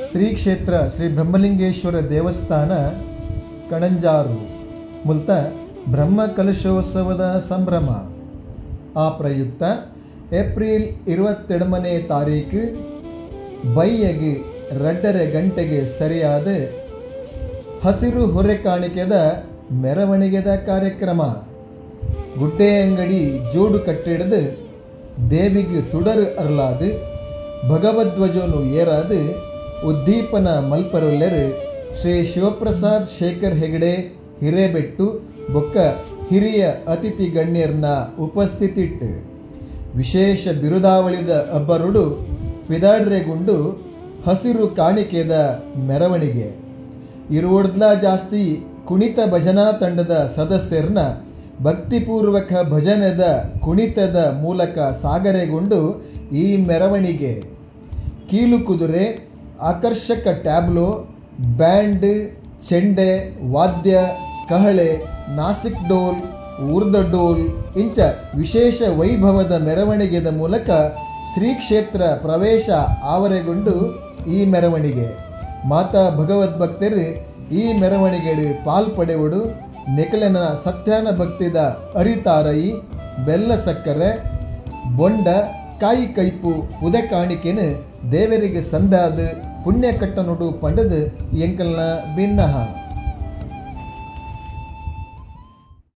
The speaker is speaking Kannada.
ಶ್ರೀ ಕ್ಷೇತ್ರ ಶ್ರೀ ಬ್ರಹ್ಮಲಿಂಗೇಶ್ವರ ದೇವಸ್ಥಾನ ಕಣಂಜಾರು ಮುಲ್ತ ಬ್ರಹ್ಮ ಕಲಶೋತ್ಸವದ ಸಂಭ್ರಮ. ಆ ಪ್ರಯುಕ್ತ ಏಪ್ರಿಲ್ 22ನೇ ತಾರೀಕು ಬೈಯಗೆ 2:30 ಗಂಟೆಗೆ ಸರಿಯಾದ ಹಸಿರು ಹೊರೆ ಕಾಣಿಕೆದ ಮೆರವಣಿಗೆದ ಕಾರ್ಯಕ್ರಮ. ಗುಡ್ಡೆ ಅಂಗಡಿ ಜೋಡು ಕಟ್ಟಿಡದು ದೇವಿಗೆ ತುಡರು ಅರ್ಲಾದು ಭಗವಧ್ವಜನು ಏರಾದು ಉದ್ದೀಪನ ಮಲ್ಪರೊಲ್ಲೆರು ಶ್ರೀ ಶಿವಪ್ರಸಾದ್ ಶೇಖರ್ ಹೆಗಡೆ ಹಿರೇಬೆಟ್ಟು ಬೊಕ್ಕ ಹಿರಿಯ ಅತಿಥಿ ಗಣ್ಯರ್ನ ಉಪಸ್ಥಿತಿಟ್ಟು ವಿಶೇಷ ಬಿರುದಾವಳಿದ ಅಬ್ಬರುಡು ಪಿದಾಡ್ರೆಗುಂಡು ಹಸಿರು ಕಾಣಿಕೆದ ಮೆರವಣಿಗೆ ಇರುವುಡ್ಲ ಜಾಸ್ತಿ ಕುಣಿತ ಭಜನಾ ತಂಡದ ಸದಸ್ಯರನ್ನ ಭಕ್ತಿಪೂರ್ವಕ ಭಜನೆದ ಕುಣಿತದ ಮೂಲಕ ಸಾಗರೆಗೊಂಡು ಈ ಮೆರವಣಿಗೆ ಕೀಲು ಕುದುರೆ, ಆಕರ್ಷಕ ಟ್ಯಾಬ್ಲೋ, ಬ್ಯಾಂಡ್, ಚೆಂಡೆ, ವಾದ್ಯ, ಕಹಳೆ, ನಾಸಿಕ್ ಡೋಲ್, ಊರ್ದ ಡೋಲ್ ಇಂಚ ವಿಶೇಷ ವೈಭವದ ಮೆರವಣಿಗೆದ ಮೂಲಕ ಶ್ರೀ ಕ್ಷೇತ್ರ ಪ್ರವೇಶ ಆವರೆಗೊಂಡು ಈ ಮೆರವಣಿಗೆ ಮಾತಾ ಭಗವದ್ಭಕ್ತರು ಈ ಮೆರವಣಿಗೆಡು ಪಾಲ್ಪಡೆವಡು ನೆಕಲೆನ ಸತ್ಯಾನ ಭಕ್ತಿದ ಅರಿತಾರಯಿ ಬೆಲ್ಲ ಸಕ್ಕರೆ ಬೊಂಡ ಕಾಯಿ ಕೈಪು ಪುದೆ ಕಾಣಿಕೆನು ದೇವರಿಗೆ ಸಂದಾದ ಪುಣ್ಯ ಕಟ್ಟನುಡು ಪಂಡದು ಎಂಕಲ್ನ ಭಿನ್ನಹ.